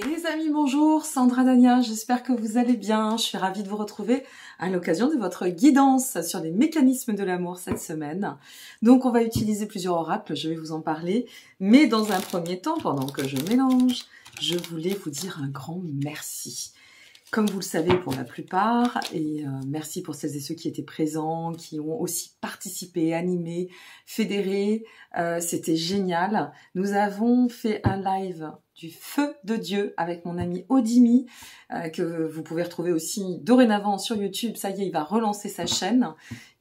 Les amis, bonjour, Sandra Dania, j'espère que vous allez bien. Je suis ravie de vous retrouver à l'occasion de votre guidance sur les mécanismes de l'amour cette semaine. Donc on va utiliser plusieurs oracles, je vais vous en parler. Mais dans un premier temps, pendant que je mélange, je voulais vous dire un grand merci. Comme vous le savez pour la plupart, et merci pour celles et ceux qui étaient présents, qui ont aussi participé, animé, fédéré, c'était génial. Nous avons fait un live du feu de Dieu avec mon ami Odimi, que vous pouvez retrouver aussi dorénavant sur YouTube. Ça y est, il va relancer sa chaîne.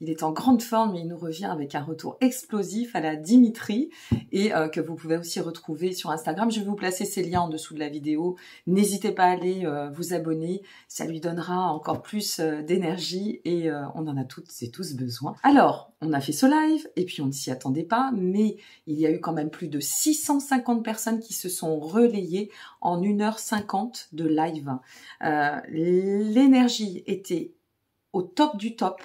Il est en grande forme et il nous revient avec un retour explosif à la Dimitri et que vous pouvez aussi retrouver sur Instagram. Je vais vous placer ces liens en dessous de la vidéo. N'hésitez pas à aller vous abonner. Ça lui donnera encore plus d'énergie et on en a toutes et tous besoin. Alors, on a fait ce live et puis on ne s'y attendait pas, mais il y a eu quand même plus de 650 personnes qui se sont relayées en 1h50 de live. L'énergie était au top du top.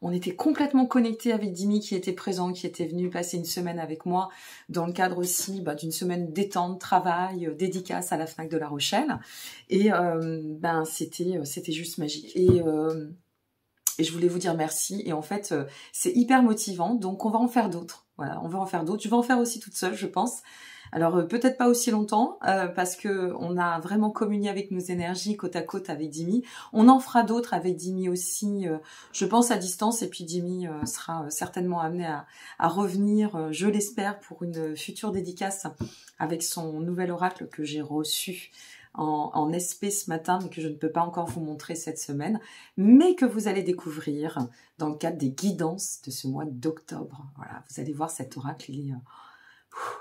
On était complètement connectés avec Dimi qui était présent, qui était venu passer une semaine avec moi dans le cadre aussi d'une semaine détente, travail, dédicace à la FNAC de La Rochelle. Et c'était juste magique. Et je voulais vous dire merci. Et en fait, c'est hyper motivant. Donc, on va en faire d'autres. Voilà, on va en faire d'autres. Je vais en faire aussi toute seule, je pense. Alors, peut-être pas aussi longtemps, parce que on a vraiment communié avec nos énergies côte à côte avec Dimi. On en fera d'autres avec Dimi aussi, je pense à distance. Et puis, Dimi sera certainement amené à revenir, je l'espère, pour une future dédicace avec son nouvel oracle que j'ai reçu en SP ce matin, mais que je ne peux pas encore vous montrer cette semaine, mais que vous allez découvrir dans le cadre des guidances de ce mois d'octobre. Voilà, vous allez voir cet oracle,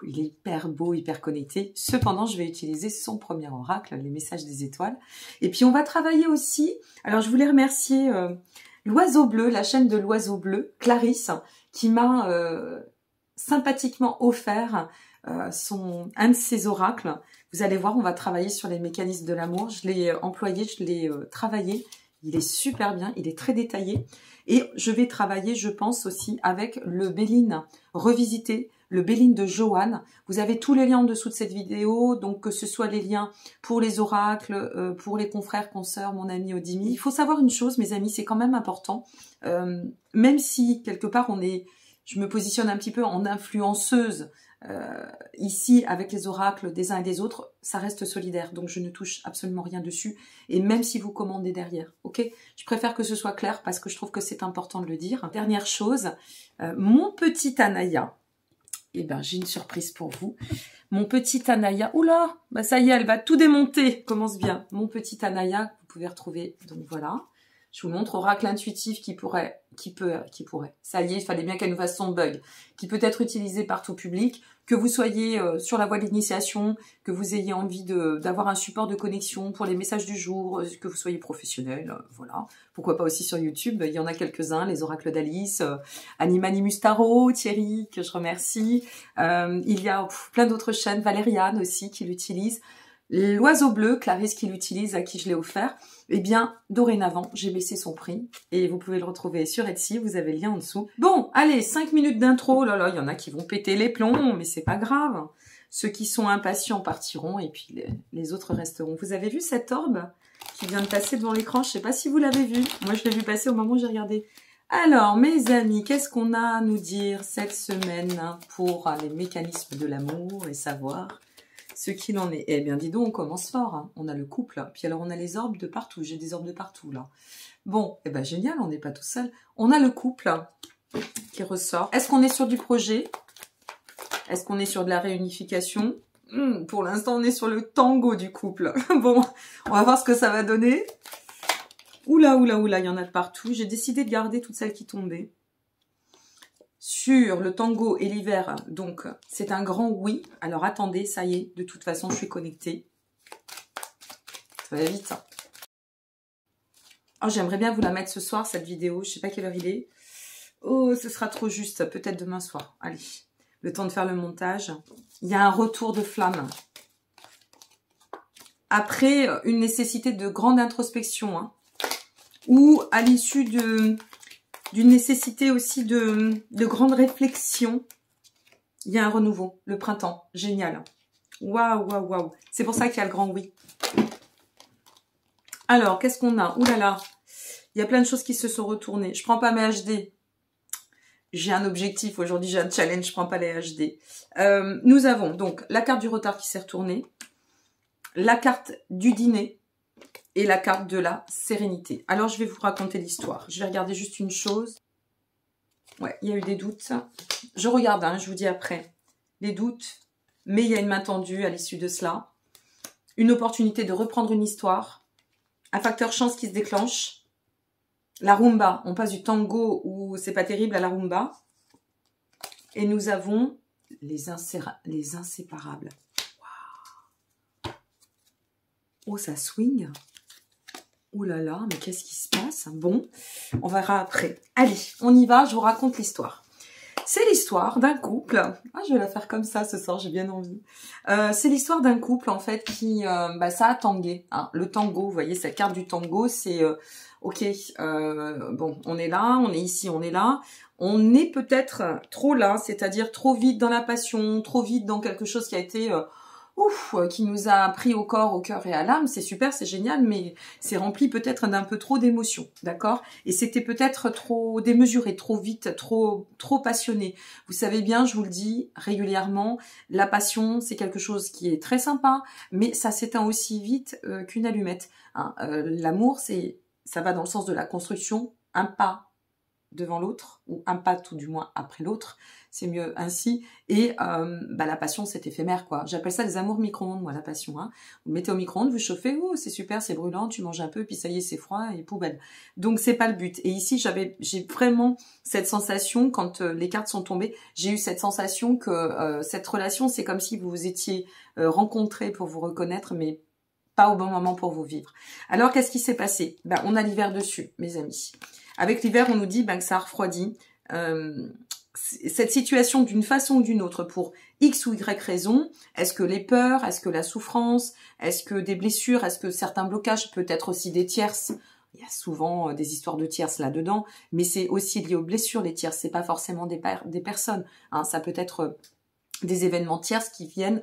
il est hyper beau, hyper connecté. Cependant, je vais utiliser son premier oracle, les messages des étoiles. Et puis, on va travailler aussi. Alors, je voulais remercier l'Oiseau Bleu, la chaîne de l'Oiseau Bleu, Clarisse, qui m'a sympathiquement offert un de ses oracles. Vous allez voir, on va travailler sur les mécanismes de l'amour. Je l'ai employé, je l'ai travaillé. Il est super bien, il est très détaillé. Et je vais travailler, je pense aussi, avec le Béline revisité, le Béline de Joanne. Vous avez tous les liens en dessous de cette vidéo, donc que ce soit les liens pour les oracles, pour les confrères, consoeurs, mon ami Odimi. Il faut savoir une chose, mes amis, c'est quand même important. Même si, quelque part, je me positionne un petit peu en influenceuse, ici avec les oracles des uns et des autres, ça reste solidaire, donc je ne touche absolument rien dessus, et même si vous commandez derrière, ok, je préfère que ce soit clair parce que je trouve que c'est important de le dire. Dernière chose, mon petit Anaya, eh ben j'ai une surprise pour vous, mon petit Anaya, oula, bah ça y est, elle va tout démonter, commence bien, mon petit Anaya, vous pouvez retrouver, donc voilà. Je vous montre oracle intuitif qui pourrait, ça y est, il fallait bien qu'elle nous fasse son bug, qui peut être utilisé par tout public, que vous soyez sur la voie de l'initiation, que vous ayez envie d'avoir un support de connexion pour les messages du jour, que vous soyez professionnel, voilà. Pourquoi pas aussi sur YouTube, il y en a quelques-uns, les oracles d'Alice, Animanimus Tarot, Thierry, que je remercie. Il y a plein d'autres chaînes, Valériane aussi qui l'utilise. L'Oiseau Bleu, Clarisse qui l'utilise, à qui je l'ai offert, eh bien, dorénavant, j'ai baissé son prix et vous pouvez le retrouver sur Etsy, vous avez le lien en dessous. Bon, allez, 5 minutes d'intro, là là, il y en a qui vont péter les plombs, mais c'est pas grave. Ceux qui sont impatients partiront et puis les autres resteront. Vous avez vu cette orbe qui vient de passer devant l'écran? Je sais pas si vous l'avez vu, moi je l'ai vu passer au moment où j'ai regardé. Alors, mes amis, qu'est-ce qu'on a à nous dire cette semaine pour les mécanismes de l'amour et savoir ce qu'il en est? Eh bien, dis donc, on commence fort. Hein. On a le couple. Puis alors, on a les orbes de partout. J'ai des orbes de partout, là. Bon, eh bien, génial, on n'est pas tout seul. On a le couple qui ressort. Est-ce qu'on est sur du projet? Est-ce qu'on est sur de la réunification? Pour l'instant, on est sur le tango du couple. Bon, on va voir ce que ça va donner. Oula, oula, oula, il y en a de partout. J'ai décidé de garder toutes celles qui tombaient. Sur le tango et l'hiver, donc c'est un grand oui. Alors attendez, ça y est, de toute façon je suis connectée. Ça va vite. Oh, j'aimerais bien vous la mettre ce soir cette vidéo, je sais pas quelle heure il est. Oh, ce sera trop juste, peut-être demain soir. Allez, le temps de faire le montage. Il y a un retour de flamme. Après une nécessité de grande introspection, hein, ou à l'issue d'une nécessité aussi de grande réflexion, il y a un renouveau, le printemps, génial. Waouh, waouh, waouh. C'est pour ça qu'il y a le grand oui. Alors, qu'est-ce qu'on a? Ouh là là. Il y a plein de choses qui se sont retournées. Je prends pas mes HD. J'ai un objectif. Aujourd'hui, j'ai un challenge. Je prends pas les HD. Nous avons donc la carte du retard qui s'est retournée. La carte du dîner. Et la carte de la sérénité. Alors, je vais vous raconter l'histoire. Je vais regarder juste une chose. Ouais, il y a eu des doutes. Je regarde, hein, je vous dis après. Les doutes. Mais il y a une main tendue à l'issue de cela. Une opportunité de reprendre une histoire. Un facteur chance qui se déclenche. La rumba. On passe du tango où c'est pas terrible à la rumba. Et nous avons les inséparables. Wow. Oh, ça swing. Oh là là, mais qu'est-ce qui se passe? Bon, on verra après. Allez, on y va, je vous raconte l'histoire. C'est l'histoire d'un couple. Ah, je vais la faire comme ça ce soir, j'ai bien envie. C'est l'histoire d'un couple, en fait, qui... ça a tangué. Hein. Le tango, vous voyez, cette carte du tango, c'est... ok, bon, on est là, on est ici, on est là. On est peut-être trop là, c'est-à-dire trop vite dans la passion, trop vite dans quelque chose qui a été... qui nous a pris au corps, au cœur et à l'âme, c'est super, c'est génial, mais c'est rempli peut-être d'un peu trop d'émotions, d'accord? Et c'était peut-être trop démesuré, trop vite, trop passionné. Vous savez bien, je vous le dis régulièrement, la passion, c'est quelque chose qui est très sympa, mais ça s'éteint aussi vite qu'une allumette. Hein. L'amour, ça va dans le sens de la construction, un pas devant l'autre, ou un pas tout du moins après l'autre, c'est mieux ainsi, et la passion c'est éphémère quoi, j'appelle ça des amours micro-ondes moi la passion, hein. Vous mettez au micro-ondes, vous chauffez, oh c'est super, c'est brûlant, tu manges un peu, puis ça y est c'est froid et poubelle, donc c'est pas le but, et ici j'ai vraiment cette sensation, quand les cartes sont tombées, j'ai eu cette sensation que cette relation c'est comme si vous vous étiez rencontrés pour vous reconnaître, mais pas au bon moment pour vous vivre. Alors qu'est-ce qui s'est passé? On a l'hiver dessus mes amis. Avec l'hiver, on nous dit que ça a refroidi. Cette situation d'une façon ou d'une autre, pour X ou Y raison, est-ce que les peurs, est-ce que la souffrance, est-ce que des blessures, est-ce que certains blocages, peut-être aussi des tierces, il y a souvent des histoires de tierces là-dedans, mais c'est aussi lié aux blessures, les tierces, c'est pas forcément des personnes, hein, ça peut être des événements tierces qui viennent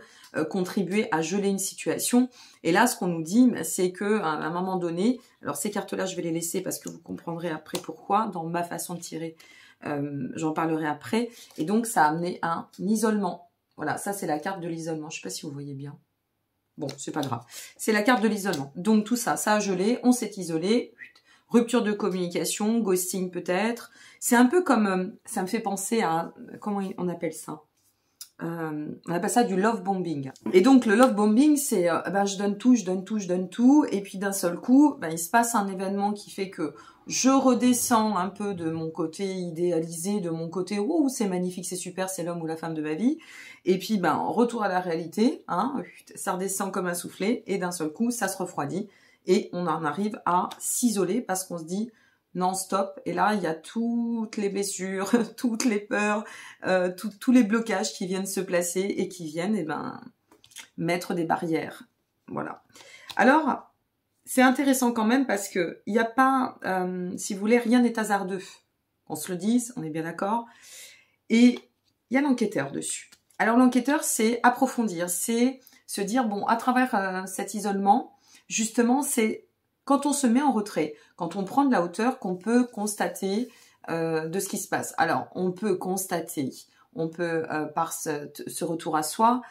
contribuer à geler une situation. Et là, ce qu'on nous dit, c'est que à un moment donné, alors ces cartes-là, je vais les laisser parce que vous comprendrez après pourquoi, dans ma façon de tirer, j'en parlerai après. Et donc, ça a amené un isolement. Voilà, ça c'est la carte de l'isolement. Je ne sais pas si vous voyez bien. Bon, c'est pas grave. C'est la carte de l'isolement. Donc tout ça, ça a gelé, on s'est isolé. Rupture de communication, ghosting peut-être. C'est un peu comme, ça me fait penser à, comment on appelle ça? On appelle ça du love bombing. Et donc le love bombing, c'est je donne tout, je donne tout, je donne tout, et puis d'un seul coup, il se passe un événement qui fait que je redescends un peu de mon côté idéalisé, de mon côté oh c'est magnifique, c'est super, c'est l'homme ou la femme de ma vie, et puis retour à la réalité, hein, ça redescend comme un soufflet, et d'un seul coup ça se refroidit, et on en arrive à s'isoler parce qu'on se dit non, stop. Et là, il y a toutes les blessures, toutes les peurs, tous les blocages qui viennent se placer et qui viennent mettre des barrières. Voilà. Alors, c'est intéressant quand même parce que il n'y a pas, si vous voulez, rien n'est hasardeux. On se le dise, on est bien d'accord. Et il y a l'enquêteur dessus. Alors, l'enquêteur, c'est approfondir, c'est se dire, bon, à travers cet isolement, justement, c'est quand on se met en retrait, quand on prend de la hauteur, qu'on peut constater de ce qui se passe. Alors, on peut constater, on peut, par ce retour à soi,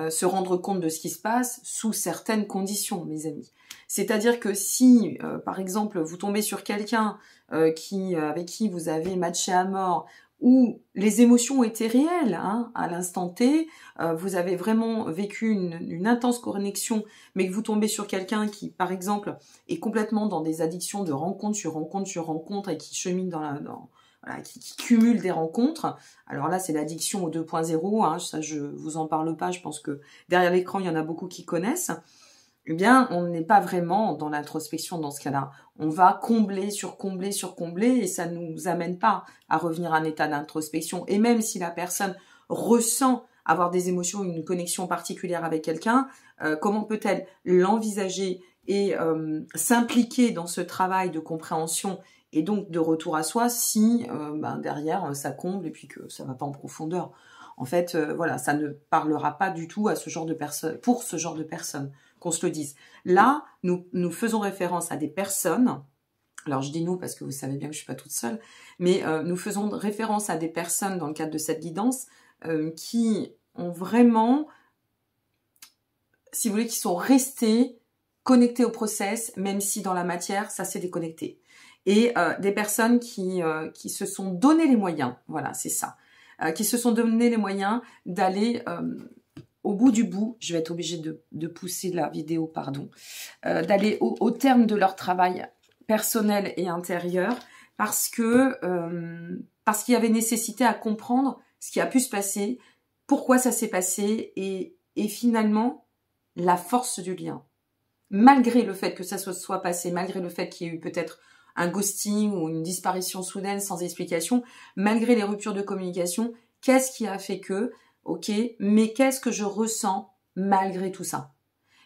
se rendre compte de ce qui se passe sous certaines conditions, mes amis. C'est-à-dire que si, par exemple, vous tombez sur quelqu'un avec qui vous avez matché à mort, où les émotions ont été réelles, hein, à l'instant T, vous avez vraiment vécu une intense connexion, mais que vous tombez sur quelqu'un qui, par exemple, est complètement dans des addictions de rencontre sur rencontre sur rencontre et qui chemine qui cumule des rencontres. Alors là, c'est l'addiction au 2.0, hein, ça je vous en parle pas, je pense que derrière l'écran, il y en a beaucoup qui connaissent. Eh bien, on n'est pas vraiment dans l'introspection dans ce cas-là. On va combler sur combler sur combler et ça ne nous amène pas à revenir à un état d'introspection. Et même si la personne ressent avoir des émotions, une connexion particulière avec quelqu'un, comment peut-elle l'envisager et s'impliquer dans ce travail de compréhension et donc de retour à soi si derrière ça comble et puis que ça va pas en profondeur. En fait, voilà, ça ne parlera pas du tout à ce genre de personnes, pour ce genre de personnes, qu'on se le dise. Là, nous faisons référence à des personnes, alors je dis nous parce que vous savez bien que je suis pas toute seule, mais nous faisons référence à des personnes dans le cadre de cette guidance qui ont vraiment, si vous voulez, qui sont restées connectées au process, même si dans la matière, ça s'est déconnecté. Et des personnes qui se sont donné les moyens, voilà, c'est ça, qui se sont donné les moyens d'aller au bout du bout, je vais être obligée de pousser la vidéo, pardon, d'aller au terme de leur travail personnel et intérieur, parce qu'il y avait nécessité à comprendre ce qui a pu se passer, pourquoi ça s'est passé, et finalement, la force du lien. Malgré le fait que ça soit passé, malgré le fait qu'il y ait eu peut-être un ghosting ou une disparition soudaine sans explication, malgré les ruptures de communication, qu'est-ce qui a fait que, ok, mais qu'est-ce que je ressens malgré tout ça?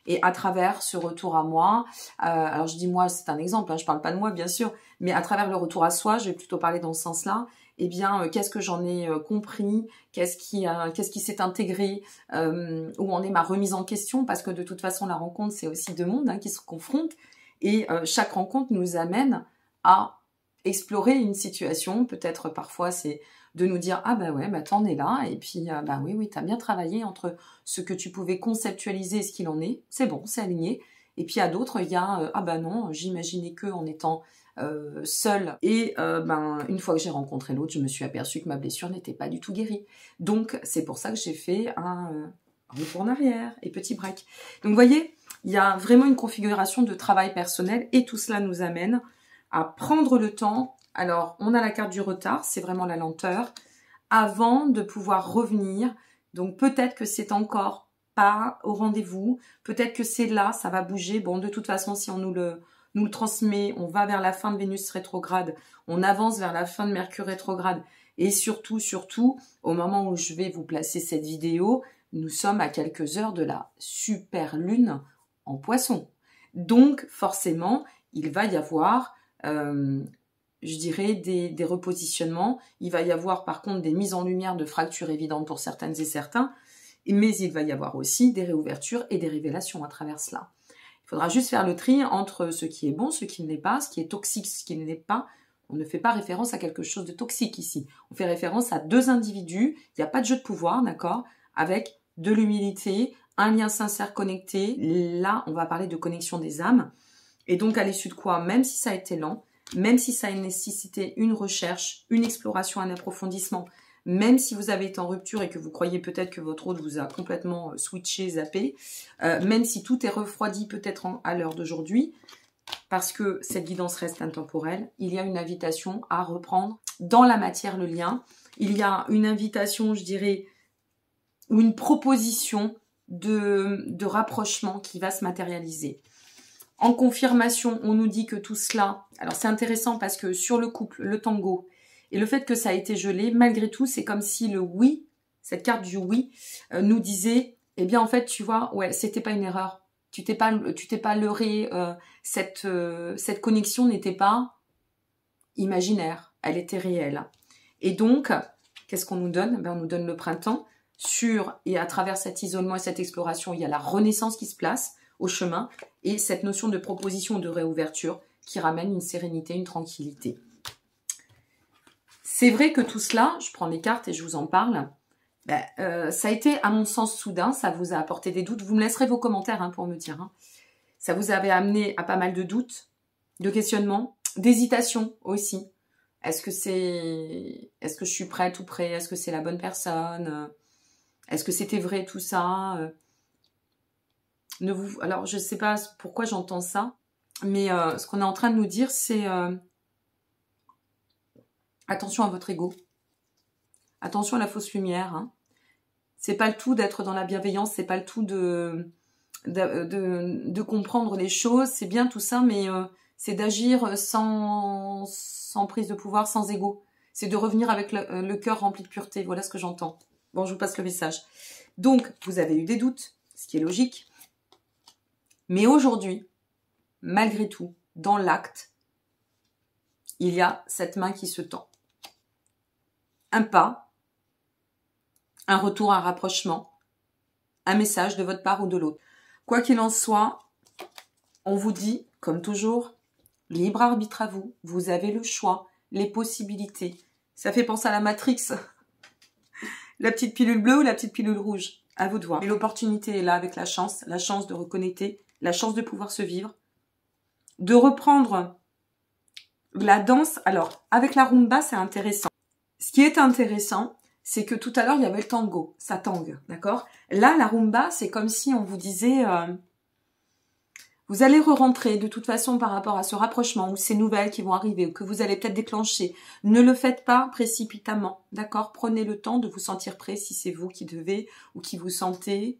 Et à travers ce retour à moi, alors je dis moi, c'est un exemple, hein, je parle pas de moi bien sûr, mais à travers le retour à soi, je vais plutôt parler dans ce sens-là, eh bien, qu'est-ce que j'en ai compris, qu'est-ce qui s'est intégré, où en est ma remise en question, parce que de toute façon, la rencontre, c'est aussi deux mondes qui se confrontent, et chaque rencontre nous amène à explorer une situation, peut-être parfois c'est de nous dire « Ah bah ouais, bah t'en es là » et puis « Bah oui, t'as bien travaillé entre ce que tu pouvais conceptualiser et ce qu'il en est, c'est bon, c'est aligné. » Et puis à d'autres, il y a « Ah bah non, j'imaginais que en étant seule. » Et une fois que j'ai rencontré l'autre, je me suis aperçue que ma blessure n'était pas du tout guérie. Donc c'est pour ça que j'ai fait un retour en arrière et petit break. Donc vous voyez, il y a vraiment une configuration de travail personnel et tout cela nous amène à prendre le temps. Alors, on a la carte du retard, c'est vraiment la lenteur, avant de pouvoir revenir. Donc, peut-être que c'est encore pas au rendez-vous, peut-être que c'est là, ça va bouger. Bon, de toute façon, si on nous le transmet, on va vers la fin de Vénus rétrograde, on avance vers la fin de Mercure rétrograde. Et surtout, au moment où je vais vous placer cette vidéo, nous sommes à quelques heures de la super lune en Poisson. Donc, forcément, il va y avoir je dirais des repositionnements. Il va y avoir par contre des mises en lumière de fractures évidentes pour certaines et certains, mais il va y avoir aussi des réouvertures et des révélations à travers cela. Il faudra juste faire le tri entre ce qui est bon, ce qui ne l'est pas, ce qui est toxique, ce qui ne l'est pas. On ne fait pas référence à quelque chose de toxique ici. On fait référence à deux individus, il n'y a pas de jeu de pouvoir, d'accord, avec de l'humilité, un lien sincère connecté. Là, on va parler de connexion des âmes. Et donc, à l'issue de quoi, même si ça a été lent, même si ça a nécessité une recherche, une exploration, un approfondissement, même si vous avez été en rupture et que vous croyez peut-être que votre autre vous a complètement switché, zappé, même si tout est refroidi peut-être à l'heure d'aujourd'hui, parce que cette guidance reste intemporelle, il y a une invitation à reprendre dans la matière le lien. Il y a une invitation, je dirais, ou une proposition de rapprochement qui va se matérialiser. En confirmation, on nous dit que tout cela... Alors, c'est intéressant parce que sur le couple, le tango, et le fait que ça a été gelé, malgré tout, c'est comme si le oui, cette carte du oui, nous disait, eh bien, en fait, tu vois, ouais, c'était pas une erreur. Tu t'es pas leurré. Cette connexion n'était pas imaginaire. Elle était réelle. Et donc, qu'est-ce qu'on nous donne? Ben, on nous donne le printemps. Et à travers cet isolement et cette exploration, il y a la renaissance qui se place au chemin et cette notion de proposition de réouverture qui ramène une sérénité, une tranquillité. C'est vrai que tout cela, je prends mes cartes et je vous en parle, ça a été à mon sens soudain, ça vous a apporté des doutes. Vous me laisserez vos commentaires pour me dire. Ça vous avait amené à pas mal de doutes, de questionnements, d'hésitations aussi. Est-ce que je suis prête ou prêt? Est-ce que c'est la bonne personne? Est-ce que c'était vrai tout ça? Alors, je ne sais pas pourquoi j'entends ça, mais ce qu'on est en train de nous dire, c'est attention à votre ego, attention à la fausse lumière. C'est pas le tout d'être dans la bienveillance, c'est pas le tout de comprendre les choses, c'est bien tout ça, mais c'est d'agir sans prise de pouvoir, sans ego. C'est de revenir avec le cœur rempli de pureté. Voilà ce que j'entends. Bon, je vous passe le message. Donc, vous avez eu des doutes, ce qui est logique. Mais aujourd'hui, malgré tout, dans l'acte, il y a cette main qui se tend. Un pas, un retour, un rapprochement, un message de votre part ou de l'autre. Quoi qu'il en soit, on vous dit, comme toujours, libre arbitre à vous. Vous avez le choix, les possibilités. Ça fait penser à la Matrix. La petite pilule bleue ou la petite pilule rouge. À vous de voir. Et l'opportunité est là avec la chance de reconnecter, la chance de pouvoir se vivre, de reprendre la danse. Alors, avec la rumba, c'est intéressant. Ce qui est intéressant, c'est que tout à l'heure, il y avait le tango. Ça tangue, d'accord? Là, la rumba, c'est comme si on vous disait... vous allez re-rentrer de toute façon par rapport à ce rapprochement ou ces nouvelles qui vont arriver ou que vous allez peut-être déclencher. Ne le faites pas précipitamment, d'accord? Prenez le temps de vous sentir prêt si c'est vous qui devez ou qui vous sentez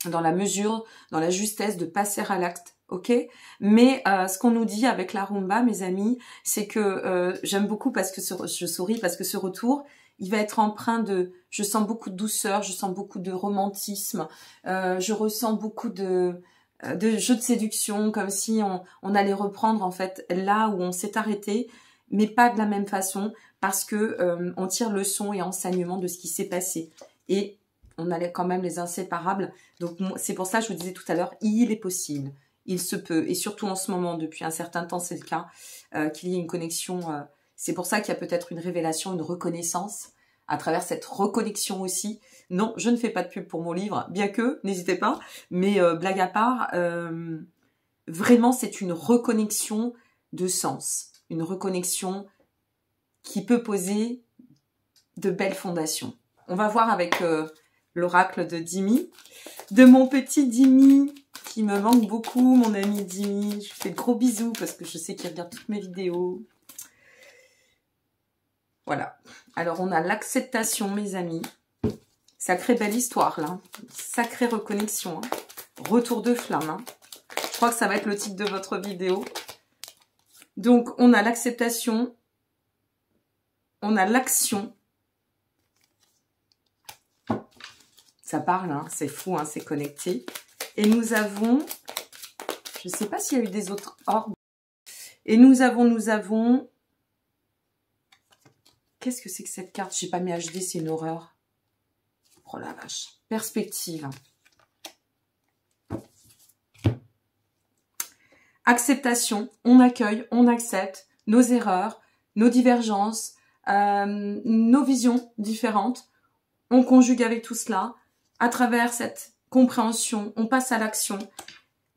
dans la mesure, dans la justesse de passer à l'acte, ok? Mais ce qu'on nous dit avec la rumba, mes amis, c'est que j'aime beaucoup parce que je souris parce que ce retour, il va être empreint de... Je sens beaucoup de douceur, je sens beaucoup de romantisme, je ressens beaucoup de jeux de séduction, comme si on allait reprendre en fait là où on s'est arrêté, mais pas de la même façon, parce que on tire leçon et enseignement de ce qui s'est passé. Et on allait quand même les inséparables. Donc c'est pour ça que je vous disais tout à l'heure, il est possible, il se peut, et surtout en ce moment, depuis un certain temps, c'est le cas, qu'il y ait une connexion. C'est pour ça qu'il y a peut-être une révélation, une reconnaissance, à travers cette reconnexion aussi. Non, je ne fais pas de pub pour mon livre, bien que, n'hésitez pas, mais blague à part, vraiment c'est une reconnexion de sens, une reconnexion qui peut poser de belles fondations. On va voir avec l'oracle de Dimi, de mon petit Dimi, qui me manque beaucoup, mon ami Dimi. Je lui fais de gros bisous parce que je sais qu'il regarde toutes mes vidéos. Voilà. Alors, on a l'acceptation, mes amis. Sacrée belle histoire, là. Sacrée reconnexion. Hein. Retour de flamme. Hein. Je crois que ça va être le titre de votre vidéo. Donc, on a l'acceptation. On a l'action. Ça parle, hein. C'est fou, hein. C'est connecté. Et nous avons... Je ne sais pas s'il y a eu des autres orbes. Et nous avons... Qu'est-ce que c'est que cette carte? J'ai pas mis HD, c'est une horreur. Oh la vache. Perspective. Acceptation. On accueille, on accepte nos erreurs, nos divergences, nos visions différentes. On conjugue avec tout cela. À travers cette compréhension, on passe à l'action.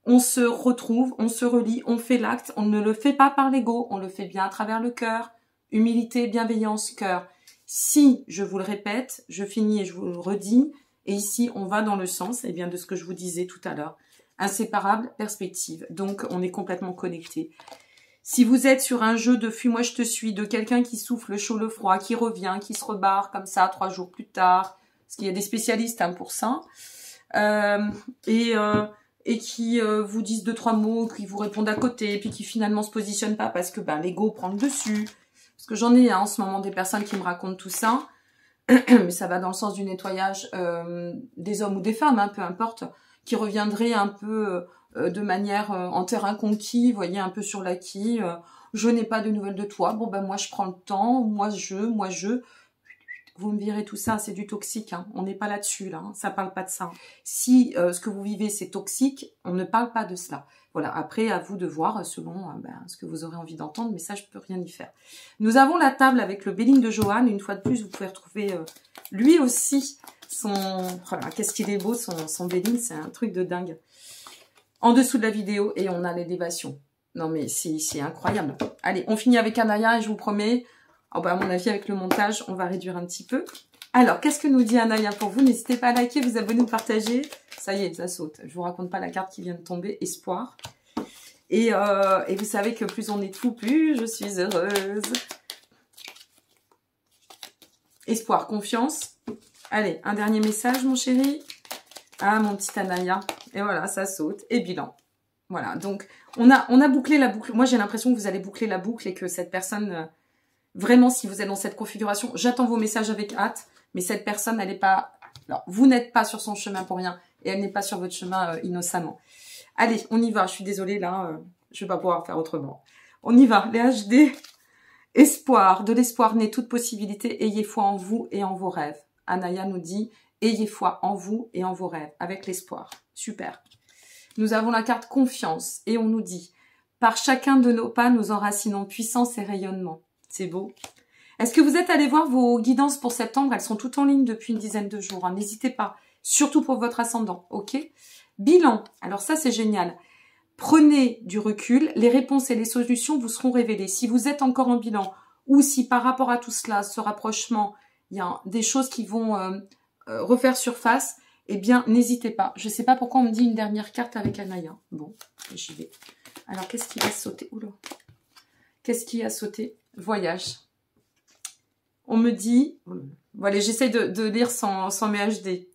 On se retrouve, on se relie, on fait l'acte. On ne le fait pas par l'ego, on le fait bien à travers le cœur. Humilité, bienveillance, cœur. Si, je vous le répète, je finis et je vous le redis, et ici, on va dans le sens eh bien, de ce que je vous disais tout à l'heure. Inséparable, perspective. Donc, on est complètement connecté. Si vous êtes sur un jeu de fuis-moi, je te suis, de quelqu'un qui souffle le chaud, le froid, qui revient, qui se rebarre comme ça 3 jours plus tard, parce qu'il y a des spécialistes hein, pour ça, et qui vous disent 2-3 mots, qui vous répondent à côté, et puis qui finalement se positionnent pas parce que ben, l'ego prend le dessus. Parce que j'en ai hein, en ce moment des personnes qui me racontent tout ça, mais ça va dans le sens du nettoyage des hommes ou des femmes, hein, peu importe, qui reviendraient un peu de manière en terrain conquis, vous voyez, un peu sur l'acquis. Je n'ai pas de nouvelles de toi, bon ben moi je prends le temps, moi je... Vous me virez tout ça, c'est du toxique, hein. On n'est pas là-dessus, là, hein. Ça parle pas de ça. Si ce que vous vivez, c'est toxique, on ne parle pas de cela. Voilà, après, à vous de voir selon ce que vous aurez envie d'entendre, mais ça, je peux rien y faire. Nous avons la table avec le Béline de Johan. Une fois de plus, vous pouvez retrouver lui aussi son... Voilà, qu'est-ce qu'il est beau, son Béline, c'est un truc de dingue. En dessous de la vidéo, et on a l'élévation. Non, mais c'est incroyable. Allez, on finit avec Anaya, et je vous promets... Oh bah à mon avis, avec le montage, on va réduire un petit peu. Alors, qu'est-ce que nous dit Anaya pour vous? N'hésitez pas à liker, vous abonner, vous partager. Ça y est, ça saute. Je vous raconte pas la carte qui vient de tomber. Espoir. Et vous savez que plus on est fou, plus je suis heureuse. Espoir, confiance. Allez, un dernier message, mon chéri. Ah, mon petit Anaya. Et voilà, ça saute. Et bilan. Voilà, donc on a bouclé la boucle. Moi, j'ai l'impression que vous allez boucler la boucle et que cette personne... Vraiment, si vous êtes dans cette configuration, j'attends vos messages avec hâte, mais cette personne, elle n'est pas... Alors, vous n'êtes pas sur son chemin pour rien, et elle n'est pas sur votre chemin innocemment. Allez, on y va. Je suis désolée, là, je ne vais pas pouvoir faire autrement. On y va. Les HD. Espoir. De l'espoir naît toute possibilité. Ayez foi en vous et en vos rêves. Anaya nous dit « Ayez foi en vous et en vos rêves, avec l'espoir. » Super. Nous avons la carte confiance et on nous dit « Par chacun de nos pas, nous enracinons puissance et rayonnement. » C'est beau. Est-ce que vous êtes allé voir vos guidances pour septembre? Elles sont toutes en ligne depuis une dizaine de jours. Hein. N'hésitez pas. Surtout pour votre ascendant. Ok. Bilan. Alors ça, c'est génial. Prenez du recul. Les réponses et les solutions vous seront révélées. Si vous êtes encore en bilan ou si par rapport à tout cela, ce rapprochement, il y a des choses qui vont refaire surface, eh bien, n'hésitez pas. Je ne sais pas pourquoi on me dit une dernière carte avec Anaya. Bon, j'y vais. Alors, qu'est-ce qui va sauter? Oula. Qu'est-ce qui a sauté? Voyage. On me dit... Voilà, j'essaie de lire sans mes HD.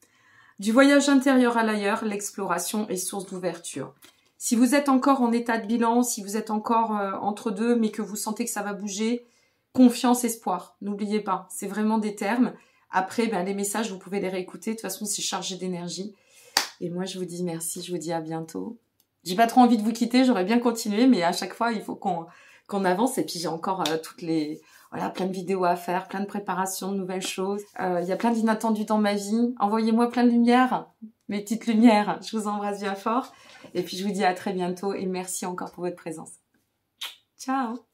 Du voyage intérieur à l'ailleurs, l'exploration est source d'ouverture. Si vous êtes encore en état de bilan, si vous êtes encore entre deux, mais que vous sentez que ça va bouger, confiance, espoir. N'oubliez pas, c'est vraiment des termes. Après, ben, les messages, vous pouvez les réécouter. De toute façon, c'est chargé d'énergie. Et moi, je vous dis merci, je vous dis à bientôt. J'ai pas trop envie de vous quitter, j'aurais bien continué, mais à chaque fois, il faut qu'on avance. Et puis, j'ai encore voilà, plein de vidéos à faire, plein de préparations, de nouvelles choses. Il y a plein d'inattendus dans ma vie. Envoyez-moi plein de lumière, mes petites lumières. Je vous embrasse bien fort. Et puis, je vous dis à très bientôt et merci encore pour votre présence. Ciao!